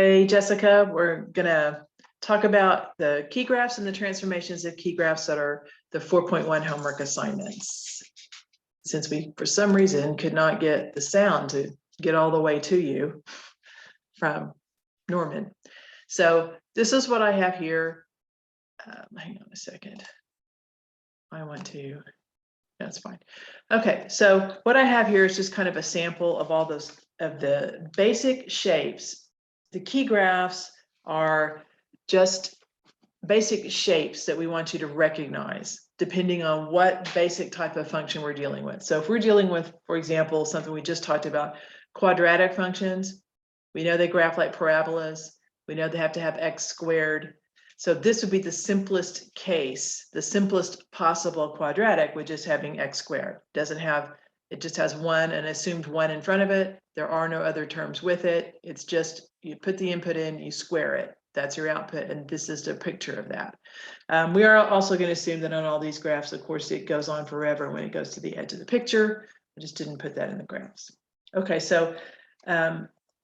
Hey, Jessica, we're gonna talk about the key graphs and the transformations of key graphs that are the 4.1 homework assignments. Since we, for some reason, could not get the sound to get all the way to you from Norman. So this is what I have here. Hang on a second. I want to, that's fine. Okay, so what I have here is just kind of a sample of all those, of the basic shapes. The key graphs are just basic shapes that we want you to recognize depending on what basic type of function we're dealing with. So if we're dealing with, for example, something we just talked about, quadratic functions, we know they graph like parabolas. We know they have to have x squared. So this would be the simplest case, the simplest possible quadratic with just having x squared. Doesn't have, it just has one, an assumed one in front of it. There are no other terms with it. It's just, you put the input in, you square it. That's your output, and this is the picture of that. We are also going to assume that on all these graphs, of course, it goes on forever when it goes to the edge of the picture. I just didn't put that in the graphs. Okay, so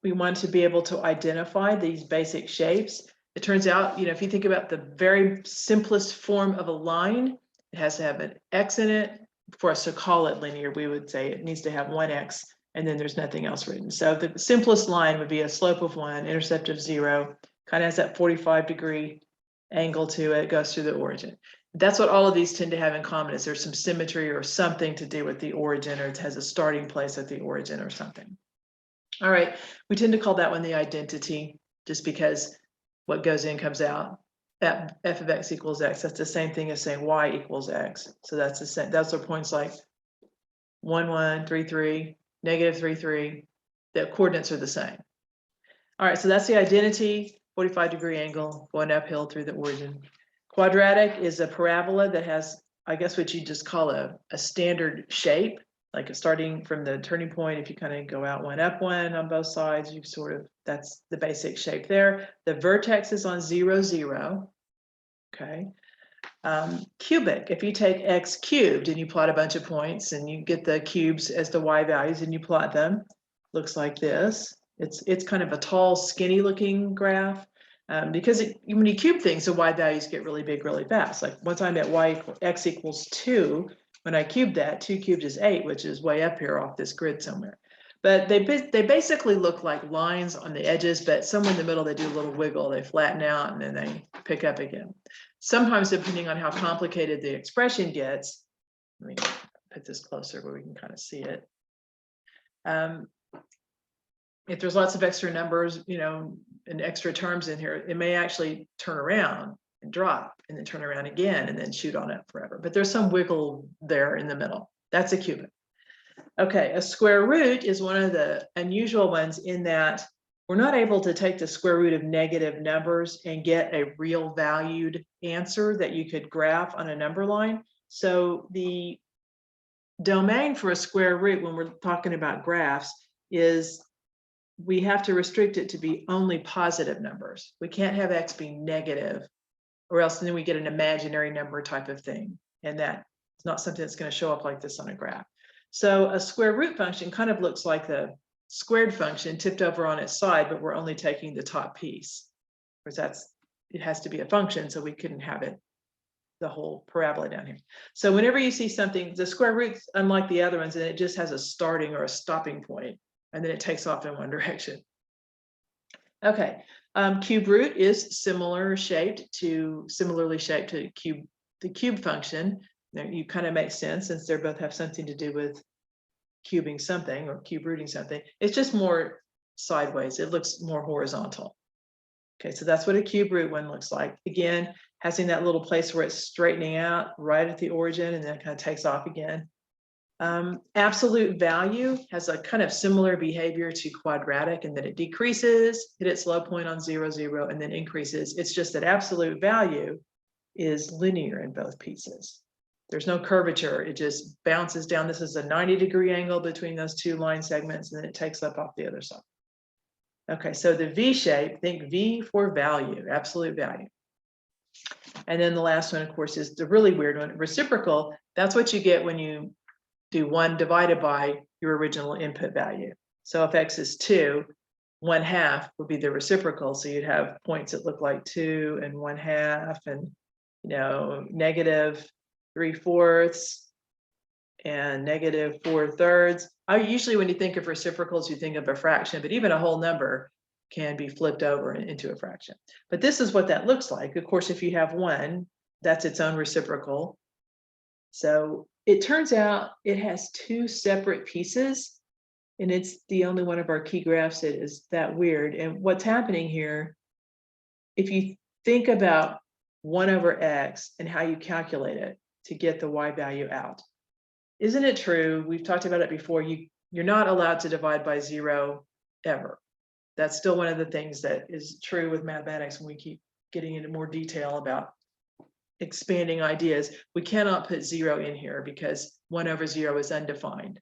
we want to be able to identify these basic shapes. It turns out, you know, if you think about the very simplest form of a line, it has to have an x in it. For us to call it linear, we would say it needs to have one x, and then there's nothing else written. So the simplest line would be a slope of 1, intercept of 0, kind of has that 45-degree angle to it, goes through the origin. That's what all of these tend to have in common, is there's some symmetry or something to do with the origin, or it has a starting place at the origin or something. All right, we tend to call that one the identity, just because what goes in comes out. That f of x equals x, that's the same thing as saying y equals x. So that's the same, that's our points like 1, 1, 3, 3, negative 3, 3. The coordinates are the same. All right, so that's the identity, 45-degree angle going uphill through the origin. Quadratic is a parabola that has, I guess, what you just call a standard shape, like starting from the turning point. If you kind of go out one, up one on both sides, you sort of, that's the basic shape there. The vertex is on 0, 0. Okay. Cubic, if you take x cubed and you plot a bunch of points and you get the cubes as the y values and you plot them, looks like this. It's kind of a tall, skinny looking graph because when you cube things, the y values get really big really fast. Like once I'm at x equals 2, when I cube that, 2 cubed is 8, which is way up here off this grid somewhere. But they basically look like lines on the edges, but somewhere in the middle they do a little wiggle, they flatten out and then they pick up again. Sometimes, depending on how complicated the expression gets, let me put this closer where we can kind of see it. If there's lots of extra numbers, you know, and extra terms in here, it may actually turn around and drop and then turn around again and then shoot on up forever. But there's some wiggle there in the middle. That's a cubic. Okay, a square root is one of the unusual ones in that we're not able to take the square root of negative numbers and get a real valued answer that you could graph on a number line. So the domain for a square root when we're talking about graphs is we have to restrict it to be only positive numbers. We can't have x be negative, or else then we get an imaginary number type of thing. And that's not something that's going to show up like this on a graph. So a square root function kind of looks like the squared function tipped over on its side, but we're only taking the top piece. Because it has to be a function, so we couldn't have it the whole parabola down here. So whenever you see something, the square root's unlike the other ones, and it just has a starting or a stopping point, and then it takes off in one direction. Okay, cube root is similarly shaped to the cube function. Now, you kind of make sense since they both have something to do with cubing something or cube rooting something. It's just more sideways. It looks more horizontal. Okay, so that's what a cube root one looks like. Again, having that little place where it's straightening out right at the origin and then it kind of takes off again. Absolute value has a kind of similar behavior to quadratic in that it decreases, hit its low point on 0, 0, and then increases. It's just that absolute value is linear in both pieces. There's no curvature, it just bounces down. This is a 90-degree angle between those two line segments, and then it takes up off the other side. Okay, so the V shape, think V for value, absolute value. And then the last one, of course, is the really weird one, reciprocal. That's what you get when you do 1 divided by your original input value. So if x is 2, 1/2 would be the reciprocal. So you'd have points that look like 2 and 1/2 and, -3/4 and -4/3. Usually when you think of reciprocals, you think of a fraction, but even a whole number can be flipped over into a fraction. But this is what that looks like. Of course, if you have 1, that's its own reciprocal. So it turns out it has 2 separate pieces, and it's the only one of our key graphs that is that weird. And what's happening here, if you think about 1/x and how you calculate it to get the y value out, isn't it true? We've talked about it before. You're not allowed to divide by 0 ever. That's still one of the things that is true with mathematics when we keep getting into more detail about expanding ideas. We cannot put 0 in here because 1/0 is undefined.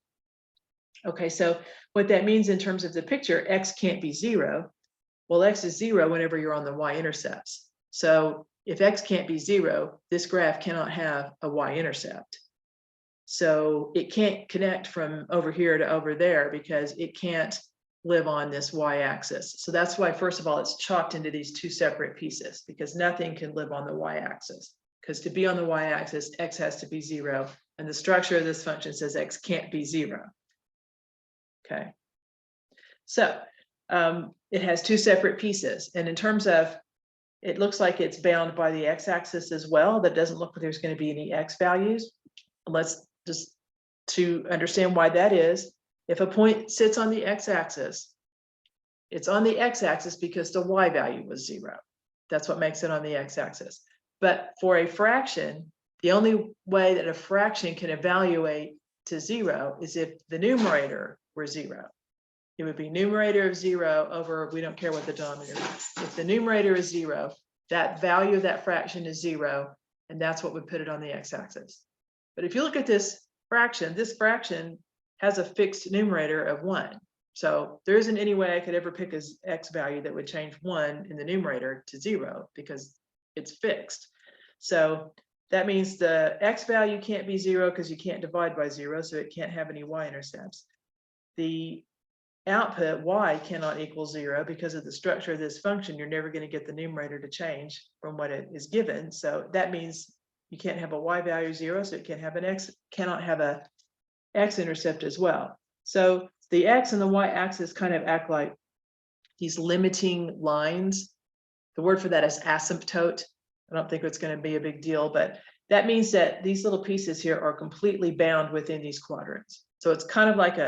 Okay, so what that means in terms of the picture, x can't be 0. Well, x is 0 whenever you're on the y-intercepts. So if x can't be 0, this graph cannot have a y-intercept. So it can't connect from over here to over there because it can't live on this y-axis. So that's why, first of all, it's chopped into these 2 separate pieces, because nothing can live on the y-axis. Because to be on the y-axis, x has to be 0, and the structure of this function says x can't be 0. Okay, so it has 2 separate pieces, and in terms of, it looks like it's bound by the x-axis as well. That doesn't look like there's going to be any x values. Let's just, to understand why that is, if a point sits on the x-axis, it's on the x-axis because the y value was 0. That's what makes it on the x-axis. But for a fraction, the only way that a fraction can evaluate to 0 is if the numerator were 0. It would be numerator of 0 over, we don't care what the denominator is. If the numerator is 0, that value of that fraction is 0, and that's what would put it on the x-axis. But if you look at this fraction has a fixed numerator of 1. So there isn't any way I could ever pick as x value that would change 1 in the numerator to 0 because it's fixed. So that means the x value can't be 0 because you can't divide by 0, so it can't have any y-intercepts. The output y cannot equal 0 because of the structure of this function. You're never going to get the numerator to change from what it is given. So that means you can't have a y value 0, so it can't have an x, cannot have a x-intercept as well. So the x and the y-axis kind of act like these limiting lines. The word for that is asymptote. I don't think it's going to be a big deal, but that means that these little pieces here are completely bound within these quadrants. So it's kind of like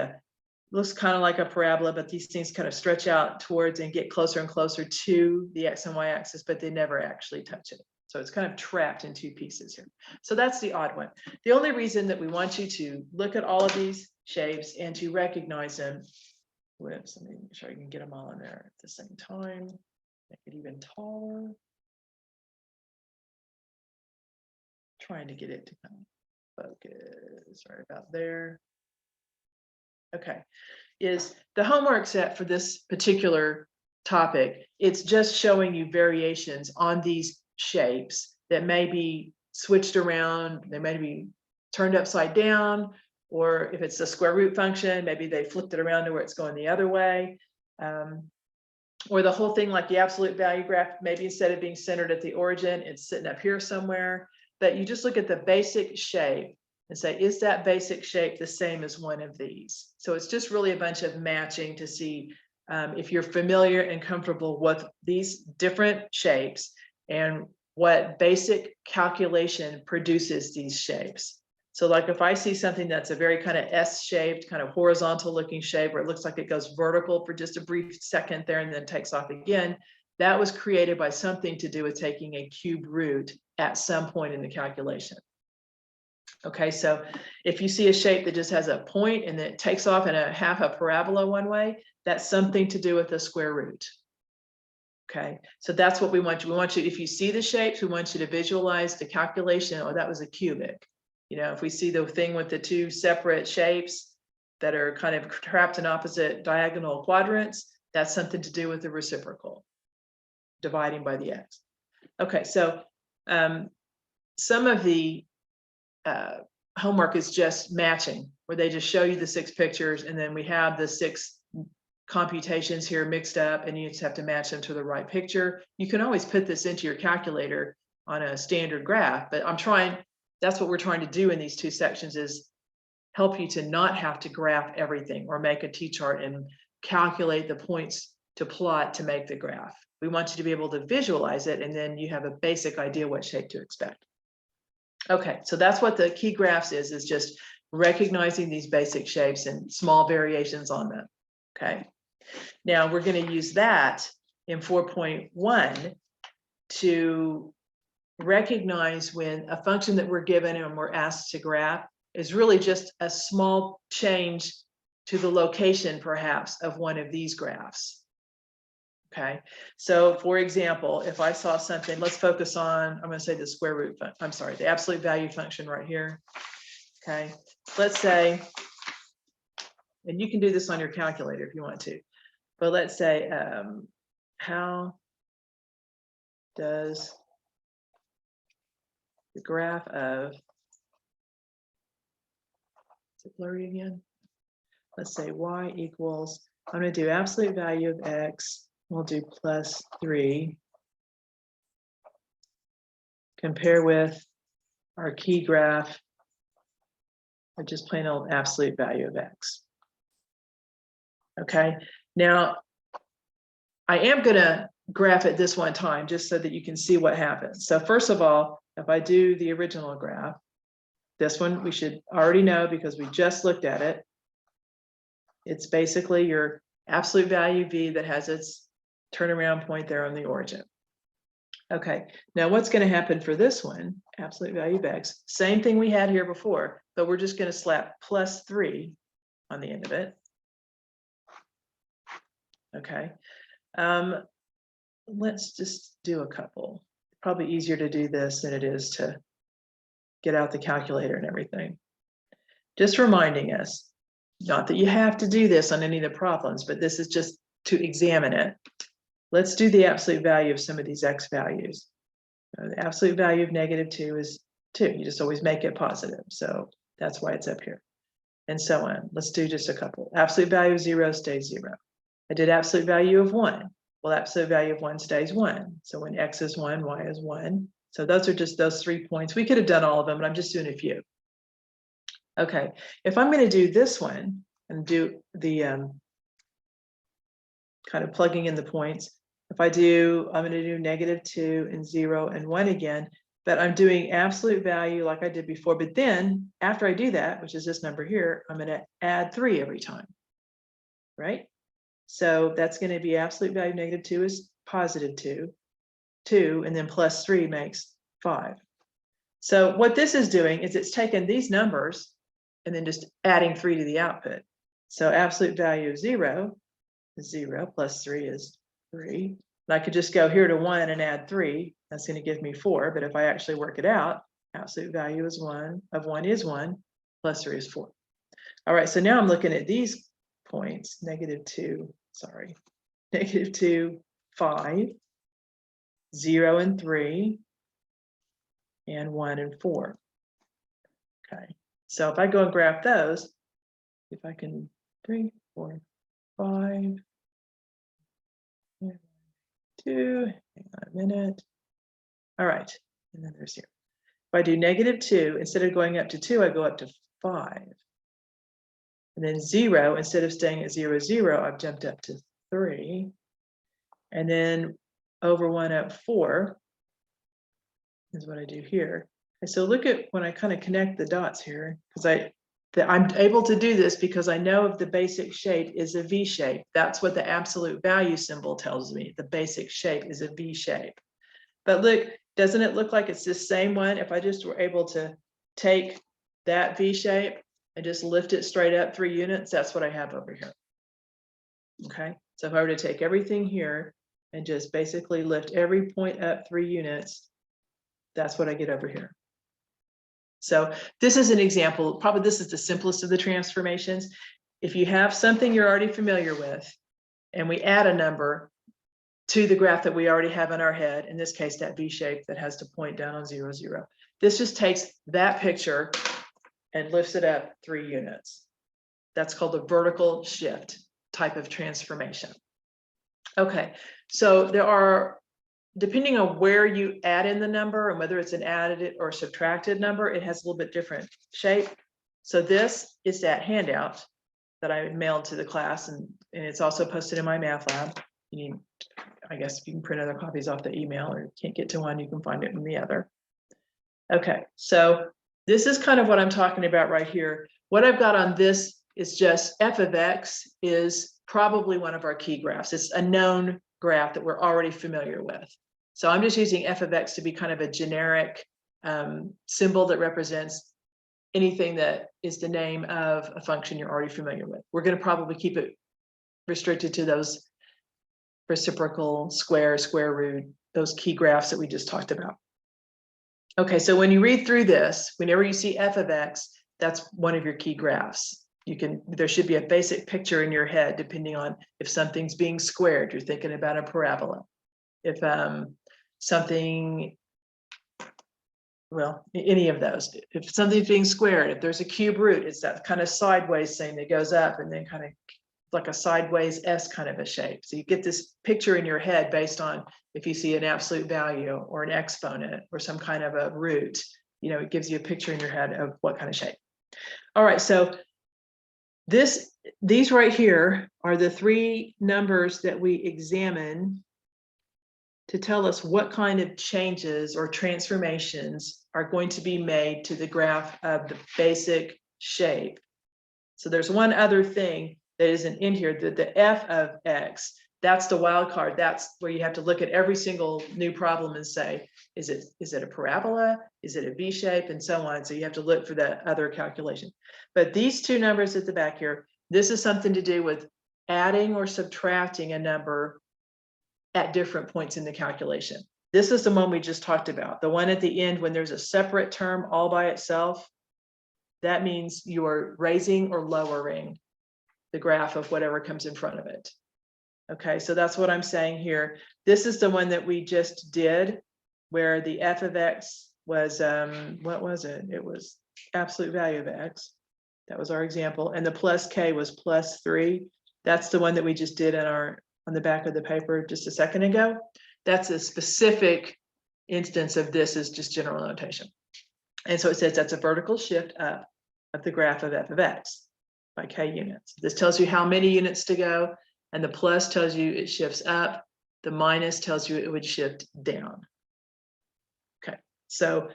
looks kind of like a parabola, but these things kind of stretch out towards and get closer and closer to the x and y-axis, but they never actually touch it. So it's kind of trapped in 2 pieces here. So that's the odd one. The only reason that we want you to look at all of these shapes and to recognize them, whoops, let me make sure I can get them all in there at the same time, make it even taller. Trying to get it to kind of focus right about there. Okay, is the homework set for this particular topic. It's just showing you variations on these shapes that may be switched around, they may be turned upside down, or if it's a square root function, maybe they flipped it around to where it's going the other way. Or the whole thing, like the absolute value graph, maybe instead of being centered at the origin, it's sitting up here somewhere. But you just look at the basic shape and say, is that basic shape the same as one of these? So it's just really a bunch of matching to see if you're familiar and comfortable with these different shapes and what basic calculation produces these shapes. So like if I see something that's a very kind of S-shaped, kind of horizontal looking shape where it looks like it goes vertical for just a brief second there and then takes off again, that was created by something to do with taking a cube root at some point in the calculation. Okay, so if you see a shape that just has a point and then it takes off in a half a parabola one way, that's something to do with the square root. Okay, so that's what we want you. We want you, if you see the shapes, we want you to visualize the calculation. Oh, that was a cubic. You know, if we see the thing with the 2 separate shapes that are kind of trapped in opposite diagonal quadrants, that's something to do with the reciprocal, dividing by the x. Okay, so some of the homework is just matching, where they just show you the 6 pictures and then we have the 6 computations here mixed up and you just have to match them to the right picture, you can always put this into your calculator on a standard graph, but that's what we're trying to do in these two sections, is help you to not have to graph everything or make a T-chart and calculate the points to plot to make the graph. We want you to be able to visualize it, and then you have a basic idea what shape to expect. Okay, so that's what the key graphs is just recognizing these basic shapes and small variations on them. Okay, now we're going to use that in 4.1 to recognize when a function that we're given and we're asked to graph is really just a small change to the location, perhaps, of one of these graphs. Okay, so for example, if I saw something, let's focus on, I'm going to say the square root, I'm sorry, the absolute value function right here. Okay, let's say, and you can do this on your calculator if you want to, but let's say, how does the graph of, is it blurry again? Let's say y equals, I'm going to do absolute value of x, we'll do +3, compare with our key graph, or just plain old absolute value of x. Okay, now I am going to graph it this one time just so that you can see what happens. So first of all, if I do the original graph, this one we should already know because we just looked at it. It's basically your absolute value v that has its turnaround point there on the origin. Okay, now what's going to happen for this one, absolute value of x, same thing we had here before, but we're just going to slap +3 on the end of it. Okay, let's just do a couple. Probably easier to do this than it is to get out the calculator and everything. Just reminding us, not that you have to do this on any of the problems, but this is just to examine it. Let's do the absolute value of some of these x values. The absolute value of -2 is 2. You just always make it positive. So that's why it's up here. And so on. Let's do just a couple. Absolute value of 0 stays 0. I did absolute value of 1. Well, absolute value of 1 stays 1. So when x is 1, y is 1. So those are just those 3 points. We could have done all of them, but I'm just doing a few. Okay, if I'm going to do this one and do the kind of plugging in the points, if I'm going to do -2 and 0 and 1 again, but I'm doing absolute value like I did before. But then after I do that, which is this number here, I'm going to add 3 every time, right? So that's going to be absolute value of -2 is +2, 2, and then +3 makes 5. So what this is doing is it's taking these numbers and then just adding 3 to the output. So absolute value of 0 is 0, +3 is 3. And I could just go here to 1 and add 3. That's going to give me 4. But if I actually work it out, absolute value is 1 is 1, +3 is 4. All right, so now I'm looking at these points, -2, sorry, -2, 5, 0 and 3, and 1 and 4. Okay, so if I go and graph those, if I can 3, 4, 5, 2, hang on a minute. All right, and then there's 0. If I do -2, instead of going up to 2, I go up to 5. And then 0, instead of staying at 0, 0, I've jumped up to 3. And then over 1 up 4 is what I do here. And so look at when I kind of connect the dots here, because I'm able to do this because I know if the basic shape is a V shape. That's what the absolute value symbol tells me. The basic shape is a V shape. But look, doesn't it look like it's the same one? If I just were able to take that V shape and just lift it straight up 3 units, that's what I have over here. Okay, so if I were to take everything here and just basically lift every point up 3 units, that's what I get over here. So this is an example, probably this is the simplest of the transformations. If you have something you're already familiar with, and we add a number to the graph that we already have in our head, in this case, that V shape that has to point down on 0, 0. This just takes that picture and lifts it up 3 units. That's called a vertical shift. type of transformation. Okay, so there are, depending on where you add in the number and whether it's an added or subtracted number, it has a little bit different shape. So this is that handout that I mailed to the class, and it's also posted in my math lab. You need, I guess if you can print other copies off the email, or you can't get to one, you can find it in the other. Okay, so this is kind of what I'm talking about right here. What I've got on this is just f of x is probably one of our key graphs. It's a known graph that we're already familiar with. So I'm just using f of x to be kind of a generic symbol that represents anything that is the name of a function you're already familiar with. We're going to probably keep it restricted to those reciprocal, square, square root, those key graphs that we just talked about. Okay, so when you read through this, whenever you see f of x, that's one of your key graphs. There should be a basic picture in your head, depending on if something's being squared, you're thinking about a parabola. If something, well, any of those, if something's being squared, if there's a cube root, it's that kind of sideways thing that goes up and then kind of like a sideways S kind of a shape. So you get this picture in your head based on if you see an absolute value or an exponent or some kind of a root, it gives you a picture in your head of what kind of shape. All right, so these right here are the three numbers that we examine to tell us what kind of changes or transformations are going to be made to the graph of the basic shape. So there's one other thing that isn't in here, the f of x, that's the wild card. That's where you have to look at every single new problem and say, is it a parabola? Is it a V shape? And so on. So you have to look for that other calculation. But these two numbers at the back here, this is something to do with adding or subtracting a number at different points in the calculation. This is the one we just talked about. The one at the end when there's a separate term all by itself, that means you're raising or lowering the graph of whatever comes in front of it. Okay, so that's what I'm saying here. This is the one that we just did, where the f of x was, what was it? It was absolute value of x. That was our example. And the plus k was +3. That's the one that we just did on the back of the paper just a second ago. That's a specific instance of this is just general notation. And so it says that's a vertical shift up of the graph of f of x by k units. This tells you how many units to go, and the plus tells you it shifts up. The minus tells you it would shift down. Okay, so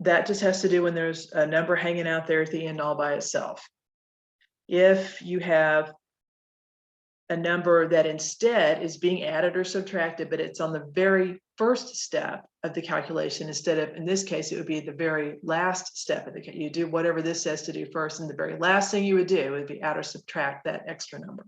that just has to do when there's a number hanging out there at the end all by itself. If you have a number that instead is being added or subtracted, but it's on the very first step of the calculation instead of, in this case, it would be the very last step of the calculation. You do whatever this says to do first, and the very last thing you would do would be add or subtract that extra number.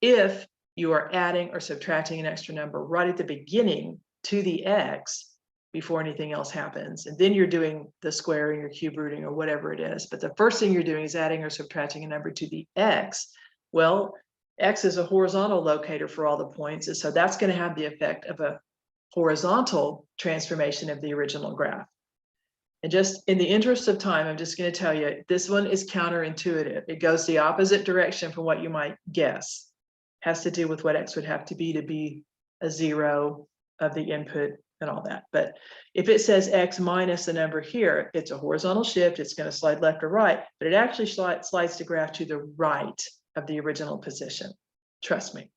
If you are adding or subtracting an extra number right at the beginning to the x before anything else happens, and then you're doing the squaring or cube rooting or whatever it is, but the first thing you're doing is adding or subtracting a number to the x, well, x is a horizontal locator for all the points, and so that's going to have the effect of a horizontal transformation of the original graph. And just in the interest of time, I'm just going to tell you, this one is counterintuitive. It goes the opposite direction from what you might guess. It has to do with what x would have to be a 0 of the input and all that. But if it says x minus the number here, it's a horizontal shift. It's going to slide left or right, but it actually slides the graph to the right of the original position. Trust me.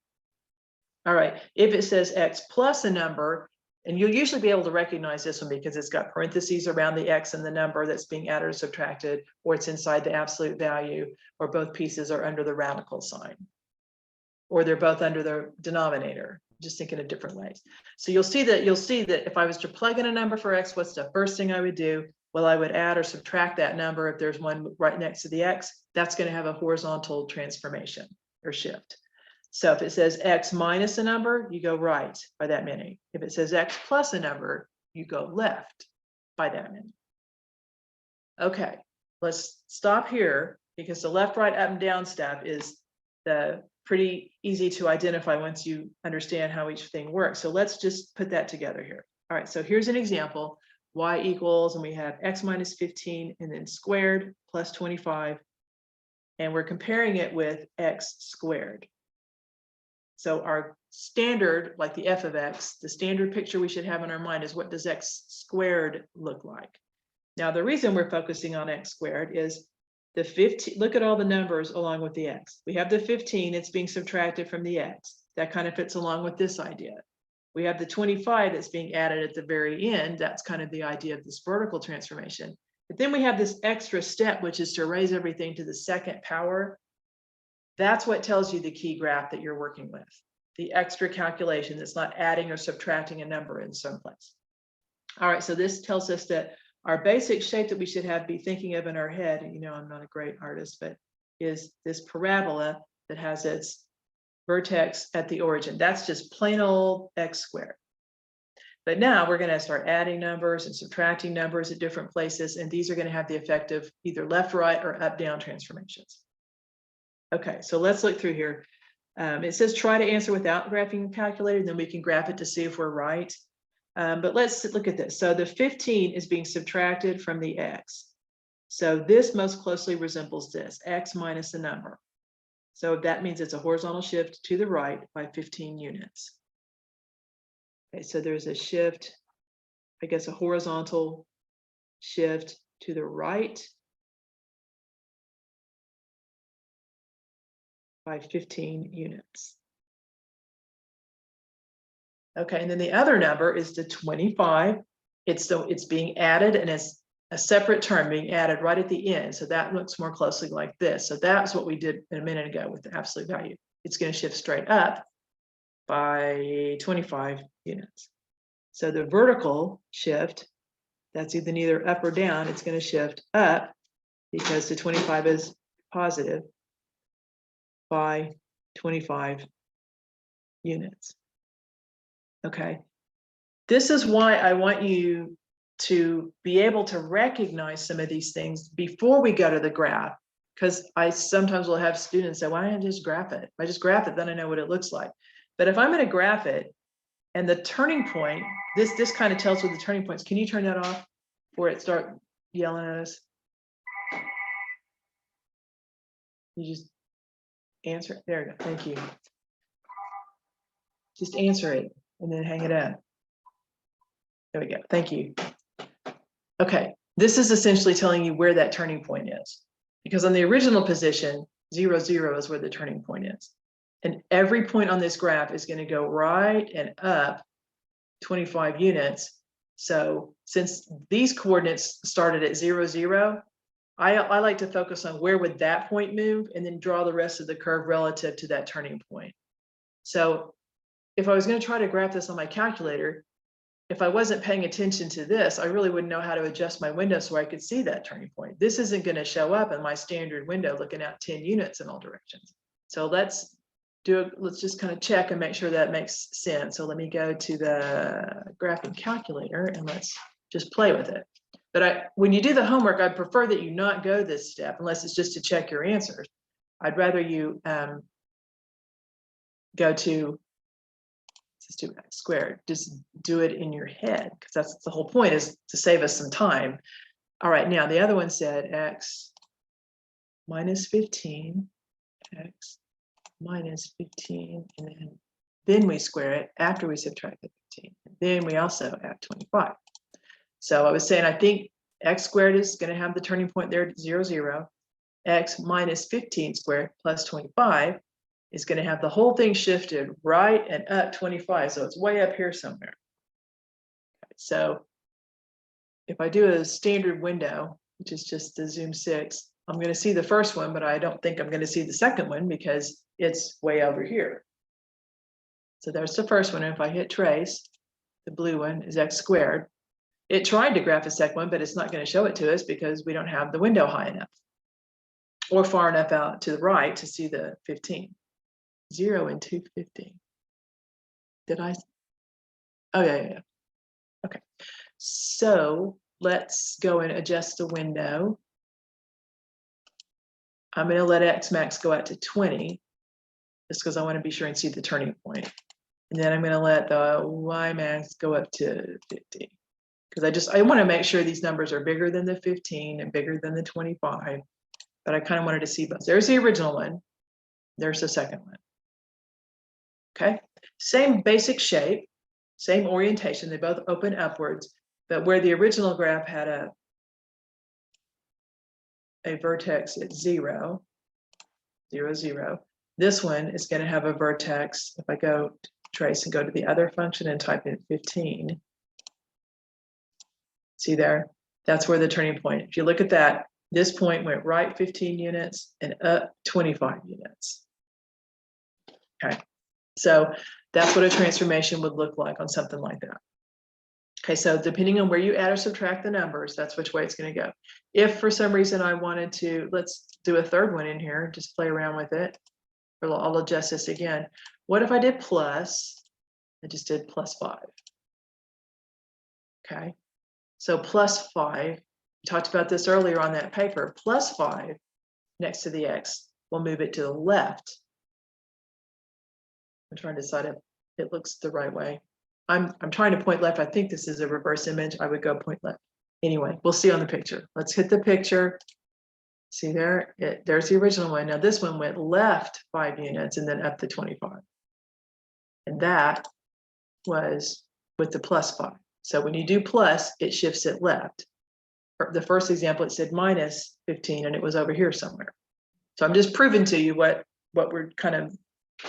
All right, if it says x plus a number, and you'll usually be able to recognize this one because it's got parentheses around the x and the number that's being added or subtracted, or it's inside the absolute value, or both pieces are under the radical sign, or they're both under the denominator. Just thinking of different ways. So you'll see that if I was to plug in a number for x, what's the first thing I would do? Well, I would add or subtract that number if there's one right next to the x. That's going to have a horizontal transformation or shift. So if it says x minus a number, you go right by that many. If it says x plus a number, you go left by that many. Okay, let's stop here because the left, right, up, and down step is pretty easy to identify once you understand how each thing works. So let's just put that together here. All right, so here's an example. Y equals, and we have x minus 15 and then squared plus 25 and we're comparing it with x squared. So our standard, like the f of x, the standard picture we should have in our mind is what does x squared look like? Now, the reason we're focusing on x squared is the 15, look at all the numbers along with the x. We have the 15, it's being subtracted from the x. That kind of fits along with this idea. We have the 25 that's being added at the very end. That's kind of the idea of this vertical transformation. But then we have this extra step, which is to raise everything to the second power. That's what tells you the key graph that you're working with. The extra calculation that's not adding or subtracting a number in some place. All right, so this tells us that our basic shape that we should have be thinking of in our head, and you know I'm not a great artist, but is this parabola that has its vertex at the origin. That's just plain old x squared. But now we're going to start adding numbers and subtracting numbers at different places, and these are going to have the effect of either left, right, or up, down transformations. Okay, so let's look through here. It says try to answer without graphing calculator, and then we can graph it to see if we're right. But let's look at this. So the 15 is being subtracted from the x. So this most closely resembles this, x minus the number. So that means it's a horizontal shift to the right by 15 units. Okay, so there's a shift, I guess a horizontal shift to the right by 15 units. Okay, and then the other number is the 25. It's being added, and it's a separate term being added right at the end. So that looks more closely like this. So that's what we did a minute ago with the absolute value. It's going to shift straight up by 25 units. So the vertical shift, that's neither up or down, it's going to shift up because the 25 is positive by 25 units. Okay, this is why I want you to be able to recognize some of these things before we go to the graph, because I sometimes will have students say, why don't I just graph it? If I just graph it, then I know what it looks like. But if I'm going to graph it and the turning point, this kind of tells what the turning points. Can you turn that off before it start yelling at us? You just answer it. There we go. Thank you. Just answer it and then hang it up. There we go. Thank you. Okay, this is essentially telling you where that turning point is, because on the original position, 0, 0 is where the turning point is. And every point on this graph is going to go right and up 25 units. So since these coordinates started at 0, 0, I like to focus on where would that point move and then draw the rest of the curve relative to that turning point. So if I was going to try to graph this on my calculator, if I wasn't paying attention to this, I really wouldn't know how to adjust my window so I could see that turning point. This isn't going to show up in my standard window looking at 10 units in all directions. So let's just kind of check and make sure that makes sense. So let me go to the graphing calculator and let's just play with it. But when you do the homework, I'd prefer that you not go this step unless it's just to check your answers. I'd rather you go to, let's do x squared, just do it in your head, because that's the whole point, is to save us some time. All right, now the other one said x minus 15, x minus 15, and then we square it after we subtract the 15. Then we also add 25. So I was saying, I think x squared is going to have the turning point there at 0, 0. X minus 15 squared plus 25 is going to have the whole thing shifted right and up 25. So it's way up here somewhere. So if I do a standard window, which is just the zoom 6, I'm going to see the first one, but I don't think I'm going to see the second one because it's way over here. So there's the first one. And if I hit trace, the blue one is x squared. It tried to graph a second one, but it's not going to show it to us because we don't have the window high enough or far enough out to the right to see the 15. 0 and 250. Did I? Oh, yeah. Okay. So let's go and adjust the window. I'm going to let X max go out to 20, just because I want to be sure and see the turning point. And then I'm going to let the Y max go up to 50, because I want to make sure these numbers are bigger than the 15 and bigger than the 25. but I kind of wanted to see both. There's the original one. There's the second one. Okay, same basic shape, same orientation. They both open upwards, but where the original graph had a vertex at 0, 0, 0, this one is going to have a vertex. If I go to trace and go to the other function and type in 15, see there, that's where the turning point. If you look at that, this point went right 15 units and up 25 units. Okay, so that's what a transformation would look like on something like that. Okay, so depending on where you add or subtract the numbers, that's which way it's going to go. If for some reason I wanted to, let's do a third one in here, just play around with it. I'll adjust this again. What if I did plus? I just did +5. Okay, so +5. We talked about this earlier on that paper. +5 next to the x will move it to the left. I'm trying to decide if it looks the right way. I'm trying to point left. I think this is a reverse image. I would go point left. Anyway, we'll see on the picture. Let's hit the picture. See there, there's the original one. Now this one went left 5 units and then up to 25. And that was with the +5. So when you do plus, it shifts it left. For the first example, it said -15 and it was over here somewhere. So I'm just proving to you what we're kind of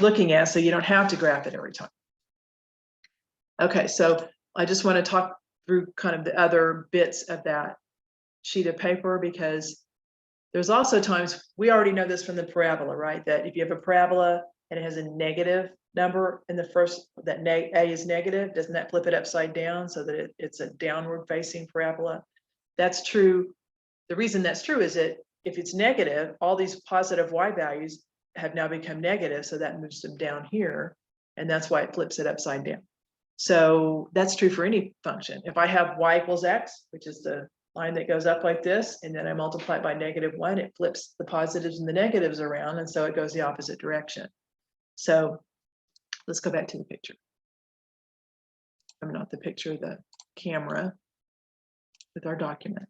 looking at so you don't have to graph it every time. Okay, so I just want to talk through kind of the other bits of that sheet of paper, because there's also times, we already know this from the parabola, right? That if you have a parabola and it has a negative number in the first, that a is negative, doesn't that flip it upside down so that it's a downward facing parabola? That's true. The reason that's true is that if it's negative, all these positive y values have now become negative, so that moves them down here, and that's why it flips it upside down. So that's true for any function. If I have y equals x, which is the line that goes up like this, and then I multiply it by -1, it flips the positives and the negatives around, and so it goes the opposite direction. So let's go back to the picture. I'm not the picture, the camera with our document.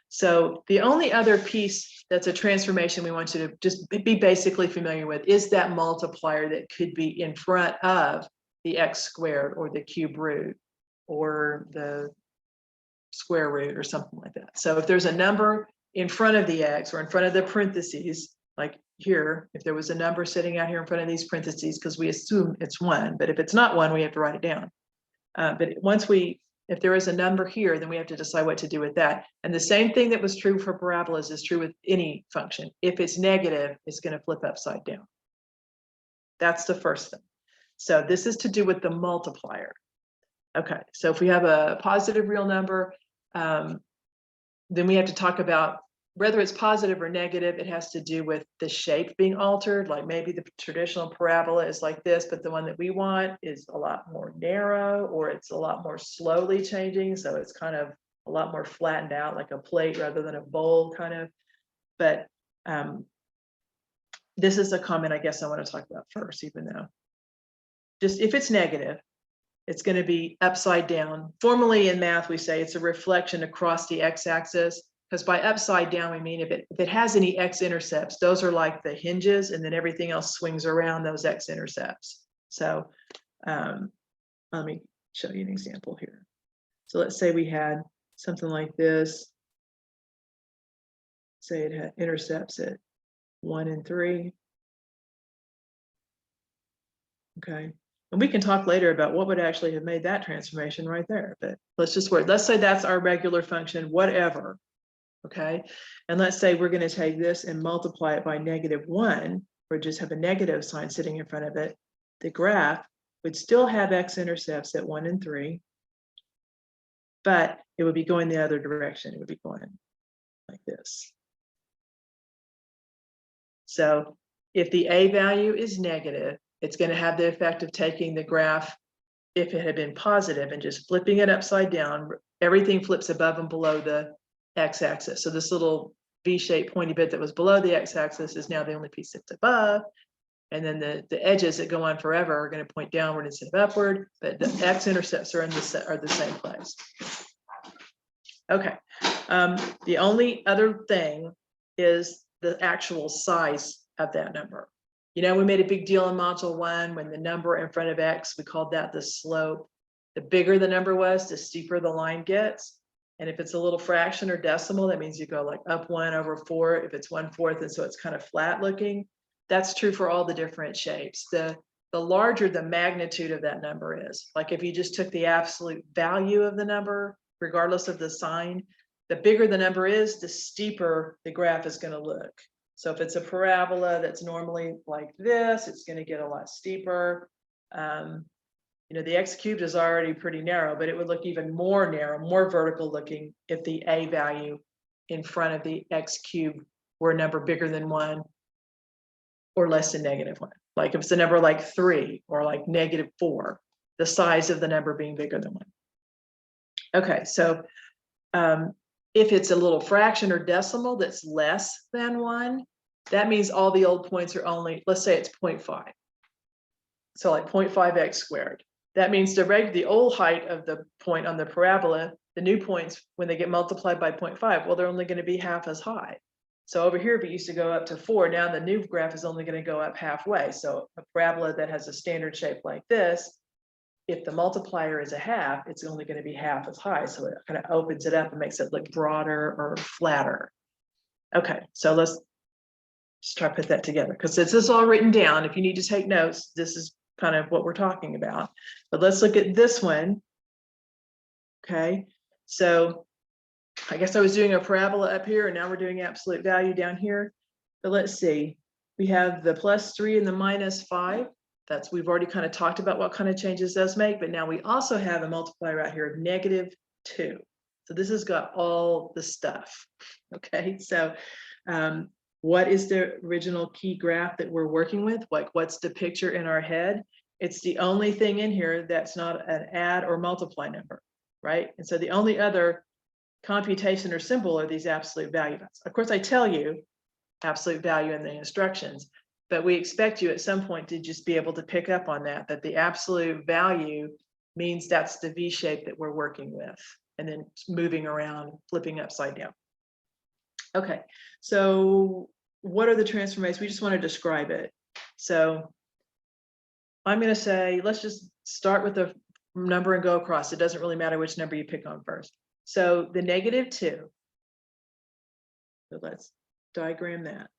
So the only other piece that's a transformation we want you to just be basically familiar with is that multiplier that could be in front of the x squared or the cube root or the square root or something like that. So if there's a number in front of the x or in front of the parentheses, like here, if there was a number sitting out here in front of these parentheses, because we assume it's 1, but if it's not 1, we have to write it down. But if there is a number here, then we have to decide what to do with that. And the same thing that was true for parabolas is true with any function. If it's negative, it's going to flip upside down. That's the first thing. So this is to do with the multiplier. Okay, so if we have a positive real number, then we have to talk about whether it's positive or negative. It has to do with the shape being altered. Like maybe the traditional parabola is like this, but the one that we want is a lot more narrow, or it's a lot more slowly changing. So it's kind of a lot more flattened out, like a plate rather than a bowl kind of. But this is a comment I guess I want to talk about first, even though just if it's negative, it's going to be upside down. Formally in math, we say it's a reflection across the x-axis, because by upside down, we mean if it has any x-intercepts, those are like the hinges, and then everything else swings around those x-intercepts. So let me show you an example here. So let's say we had something like this. Say it had intercepts at 1 and 3. Okay. And we can talk later about what would actually have made that transformation right there, but let's say that's our regular function, whatever. Okay. And let's say we're going to take this and multiply it by -1, or just have a negative sign sitting in front of it. The graph would still have x-intercepts at 1 and 3, but it would be going the other direction. It would be going like this. So if the a value is negative, it's going to have the effect of taking the graph, if it had been positive, and just flipping it upside down. Everything flips above and below the x-axis. So this little V-shaped pointy bit that was below the x-axis is now the only piece that's above. And then the edges that go on forever are going to point downward instead of upward, but the x-intercepts are the same place. Okay. The only other thing is the actual size of that number. You know, we made a big deal in module 1 when the number in front of X, we called that the slope. The bigger the number was, the steeper the line gets. And if it's a little fraction or decimal, that means you go like up 1/4 if it's 1/4, and so it's kind of flat looking. That's true for all the different shapes. The larger the magnitude of that number is, like if you just took the absolute value of the number, regardless of the sign, the bigger the number is, the steeper the graph is going to look. So if it's a parabola that's normally like this, it's going to get a lot steeper. You know, the X cubed is already pretty narrow, but it would look even more narrow, more vertical looking if the A value in front of the X cubed were a number bigger than 1 or less than -1. Like if it's a number like 3 or like -4, the size of the number being bigger than 1. Okay, so if it's a little fraction or decimal that's less than 1, that means all the old points are only, let's say it's 0.5. So like 0.5x squared. That means the old height of the point on the parabola, the new points, when they get multiplied by 0.5, well, they're only going to be half as high. So over here, if it used to go up to 4, now the new graph is only going to go up halfway. So a parabola that has a standard shape like this, if the multiplier is a half, it's only going to be half as high. So it kind of opens it up and makes it look broader or flatter. Okay, so let's try to put that together, because this is all written down. If you need to take notes, this is kind of what we're talking about. But let's look at this one. Okay, so I guess I was doing a parabola up here, and now we're doing absolute value down here. But let's see, we have the +3 and the -5. That's, we've already kind of talked about what kind of changes those make, but now we also have a multiplier out here of -2. So this has got all the stuff. Okay, so what is the original key graph that we're working with? Like, what's the picture in our head? It's the only thing in here that's not an add or multiply number, right? And so the only other computation or symbol are these absolute values. Of course, I tell you absolute value in the instructions, but we expect you at some point to just be able to pick up on that the absolute value means that's the V shape that we're working with, and then moving around, flipping upside down. Okay, so what are the transformations? We just want to describe it. So I'm going to say, let's just start with the number and go across. It doesn't really matter which number you pick on first. So the -2. So let's diagram that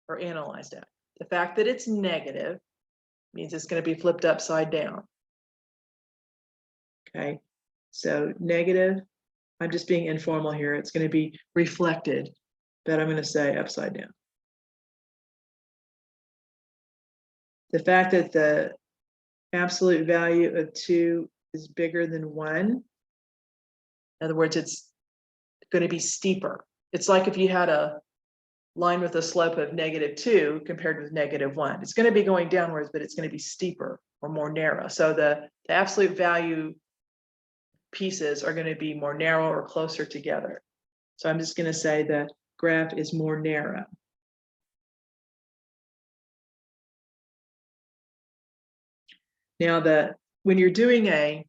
or analyze that. The fact that it's negative means it's going to be flipped upside down. Okay, so negative, I'm just being informal here. It's going to be reflected, but I'm going to say upside down. The fact that the absolute value of 2 is bigger than 1. In other words, it's going to be steeper. It's like if you had a line with a slope of -2 compared with -1. It's going to be going downwards, but it's going to be steeper or more narrow. So the absolute value pieces are going to be more narrow or closer together. So I'm just going to say the graph is more narrow. Now when you're doing a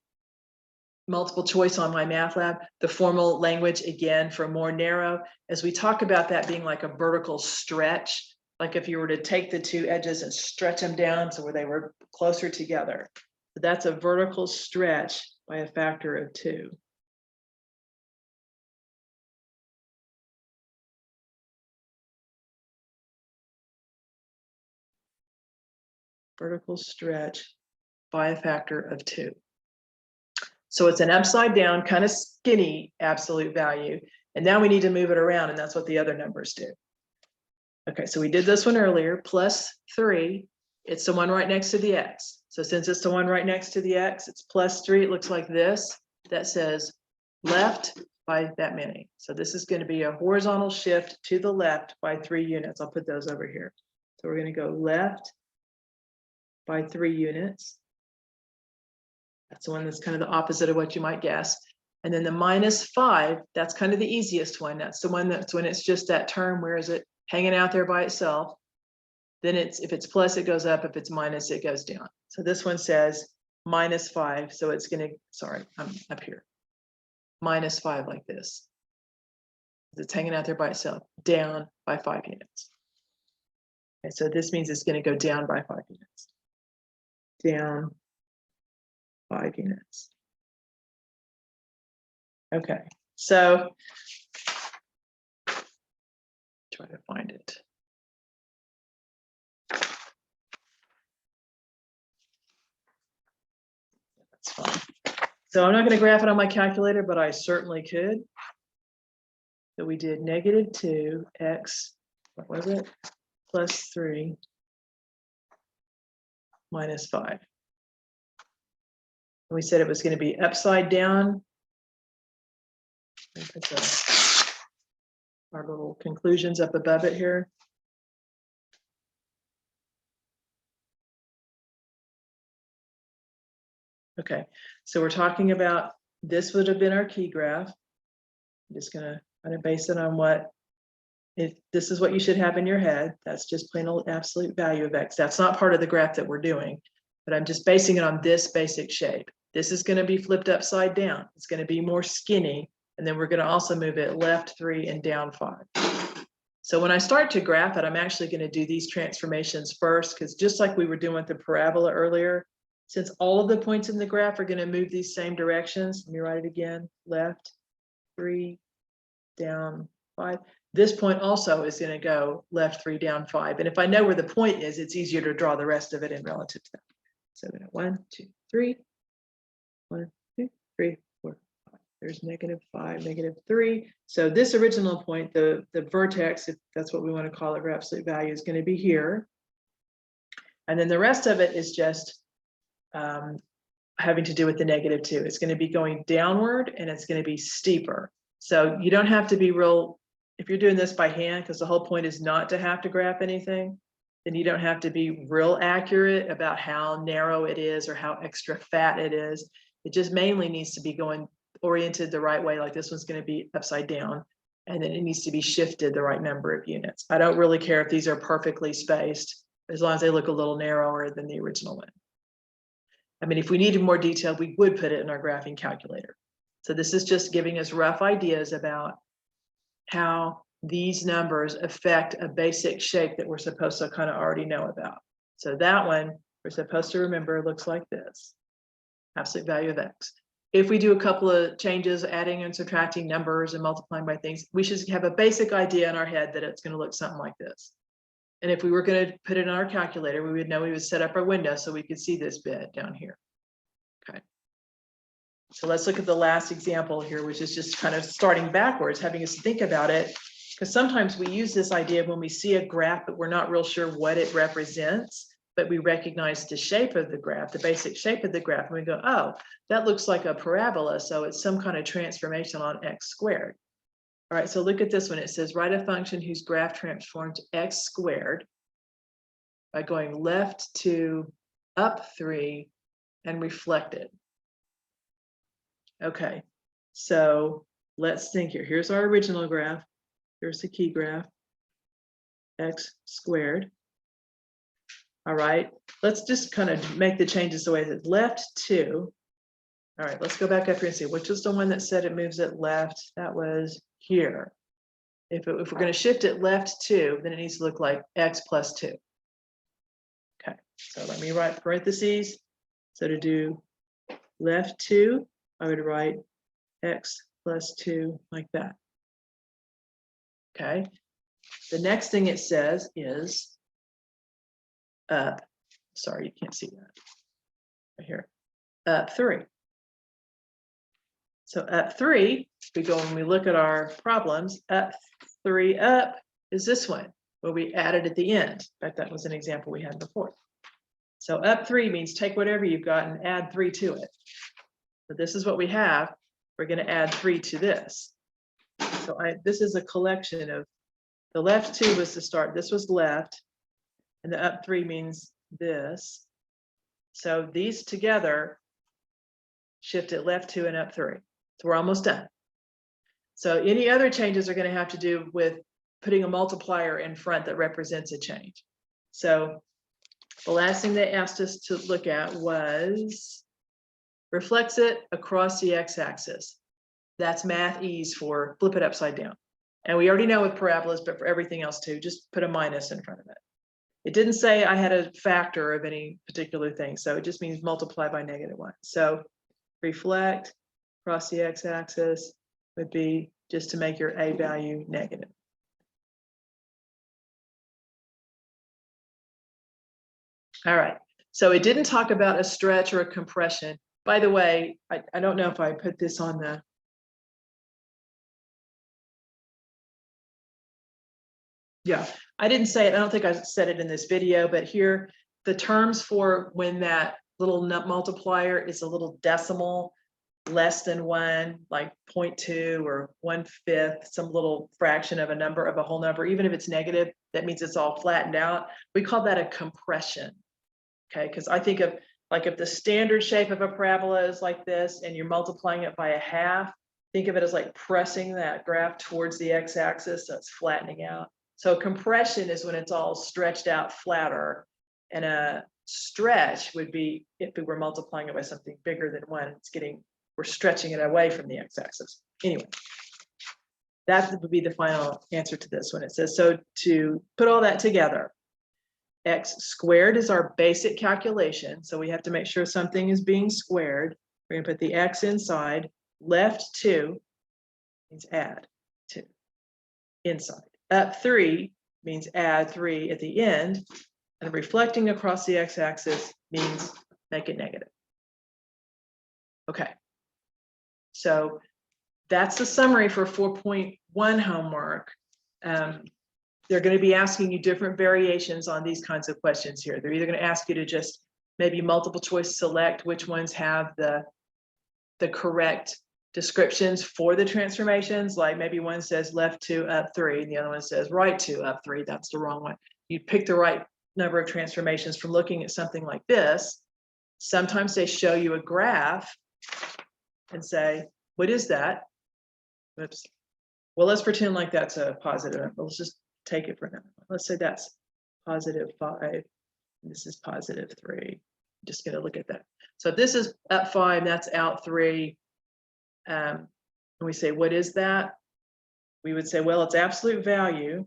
multiple choice on MyMathLab, the formal language again for more narrow, as we talk about that being like a vertical stretch, like if you were to take the two edges and stretch them down so where they were closer together. That's a vertical stretch by a factor of 2. Vertical stretch by a factor of 2. So it's an upside down, kind of skinny absolute value. And now we need to move it around, and that's what the other numbers do. Okay, so we did this one earlier, +3. It's the one right next to the X. So since it's the one right next to the X, it's +3. It looks like this. That says left by that many. So this is going to be a horizontal shift to the left by 3 units. I'll put those over here. So we're going to go left by 3 units. That's the one that's kind of the opposite of what you might guess. And then the -5, that's kind of the easiest one. That's the one that's when it's just that term, where is it hanging out there by itself. Then if it's plus, it goes up. If it's minus, it goes down. So this one says -5. So it's going to, sorry, I'm up here. -5 like this. It's hanging out there by itself, down by 5 units. Okay, so this means it's going to go down by 5 units. Down 5 units. Okay, so try to find it. That's fine. So I'm not going to graph it on my calculator, but I certainly could. So we did -2 x, what was it? Plus 3 minus 5. And we said it was going to be upside down. Put our little conclusions up above it here. Okay, so we're talking about, this would have been our key graph. I'm just gonna kind of base it on what, if this is what you should have in your head, that's just plain old absolute value of x. That's not part of the graph that we're doing, but I'm just basing it on this basic shape. This is going to be flipped upside down. It's going to be more skinny, and then we're going to also move it left 3 and down 5. So when I start to graph it, I'm actually going to do these transformations first, because just like we were doing with the parabola earlier, since all of the points in the graph are going to move these same directions, let me write it again, left 3, down 5. This point also is going to go left 3, down 5. And if I know where the point is, it's easier to draw the rest of it in relative to that. So 1, 2, 3, 1, 2, 3, 4, 5. There's -5, -3. So this original point, the vertex, if that's what we want to call it, or absolute value, is going to be here. And then the rest of it is just having to do with the -2. It's going to be going downward, and it's going to be steeper. So you don't have to be real, if you're doing this by hand, because the whole point is not to have to graph anything, then you don't have to be real accurate about how narrow it is or how extra fat it is. It just mainly needs to be going oriented the right way, like this one's going to be upside down, and then it needs to be shifted the right number of units. I don't really care if these are perfectly spaced, as long as they look a little narrower than the original one. I mean, if we needed more detail, we would put it in our graphing calculator. So this is just giving us rough ideas about how these numbers affect a basic shape that we're supposed to kind of already know about. So that one, we're supposed to remember, looks like this, absolute value of x. If we do a couple of changes, adding and subtracting numbers and multiplying by things, we should have a basic idea in our head that it's going to look something like this. And if we were going to put it in our calculator, we would know we would set up our window so we could see this bit down here. Okay. So let's look at the last example here, which is just kind of starting backwards, having us think about it. Because sometimes we use this idea when we see a graph, but we're not real sure what it represents, but we recognize the shape of the graph, the basic shape of the graph, and we go, oh, that looks like a parabola, so it's some kind of transformation on x squared. All right, so look at this one. It says, write a function whose graph transforms x squared by going left 2, up 3, and reflected. Okay, so let's think here. Here's our original graph. Here's the key graph, x squared. All right, let's just kind of make the changes the way that left 2. All right, let's go back up here and see which is the one that said it moves it left. That was here. If we're going to shift it left 2, then it needs to look like x plus 2. Okay, so let me write parentheses. So to do left 2, I would write x plus 2 like that. Okay, the next thing it says is up. Sorry, you can't see that. Right here, up 3. So up 3, we go and we look at our problems. Up 3 up is this one, where we added at the end. In fact, that was an example we had before. So up 3 means take whatever you've got and add 3 to it. So this is what we have. We're going to add 3 to this. So this is a collection of, the left 2 was the start. This was left. And the up 3 means this. So these together shift it left 2 and up 3. So we're almost done. So any other changes are going to have to do with putting a multiplier in front that represents a change. So the last thing they asked us to look at was reflects it across the x-axis. That's math ease for flip it upside down. And we already know with parabolas, but for everything else too, just put a minus in front of it. It didn't say I had a factor of any particular thing, so it just means multiply by -1. So reflect across the x-axis would be just to make your a value negative. All right, so it didn't talk about a stretch or a compression. By the way, I don't know if I put this on the. Yeah, I didn't say it. I don't think I said it in this video, but here the terms for when that little multiplier is a little decimal less than 1, like 0.2 or 1/5, some little fraction of a number of a whole number, even if it's negative, that means it's all flattened out. We call that a compression. Okay, because I think of like if the standard shape of a parabola is like this and you're multiplying it by a half, think of it as like pressing that graph towards the x-axis, so it's flattening out. So compression is when it's all stretched out flatter, and a stretch would be if we were multiplying it by something bigger than 1. We're stretching it away from the x-axis. Anyway, that would be the final answer to this one. It says, so to put all that together, x squared is our basic calculation. So we have to make sure something is being squared. We're going to put the x inside. Left 2 means add 2 inside. Up 3 means add 3 at the end. And reflecting across the x-axis means make it negative. Okay. So that's the summary for 4.1 homework. They're going to be asking you different variations on these kinds of questions here. They're either going to ask you to just maybe multiple choice select which ones have the correct descriptions for the transformations. Like maybe one says left 2 up 3, and the other one says right 2 up 3. That's the wrong one. You pick the right number of transformations from looking at something like this. Sometimes they show you a graph and say, what is that? Oops. Well, let's pretend like that's a positive. Let's just take it for now. Let's say that's +5. This is +3. Just going to look at that. So if this is up 5, that's out 3. And we say, what is that? We would say, well, it's absolute value.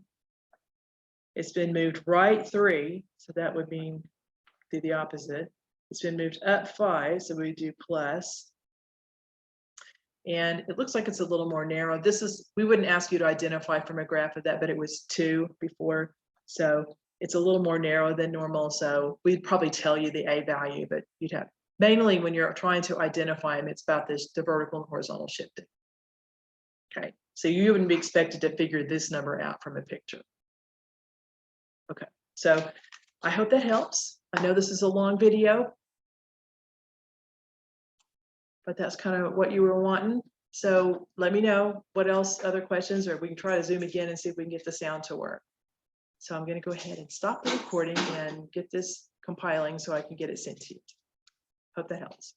It's been moved right 3. So that would mean do the opposite. It's been moved up 5. So we do plus. And it looks like it's a little more narrow. We wouldn't ask you to identify from a graph of that, but it was 2 before. So it's a little more narrow than normal. So we'd probably tell you the A value, but you'd have, mainly when you're trying to identify them, it's about the vertical and horizontal shifting. Okay, so you wouldn't be expected to figure this number out from a picture. Okay, so I hope that helps. I know this is a long video, but that's kind of what you were wanting. So let me know what else, other questions, or we can try to Zoom again and see if we can get the sound to work. So I'm going to go ahead and stop the recording and get this compiling so I can get it sent to you. Hope that helps.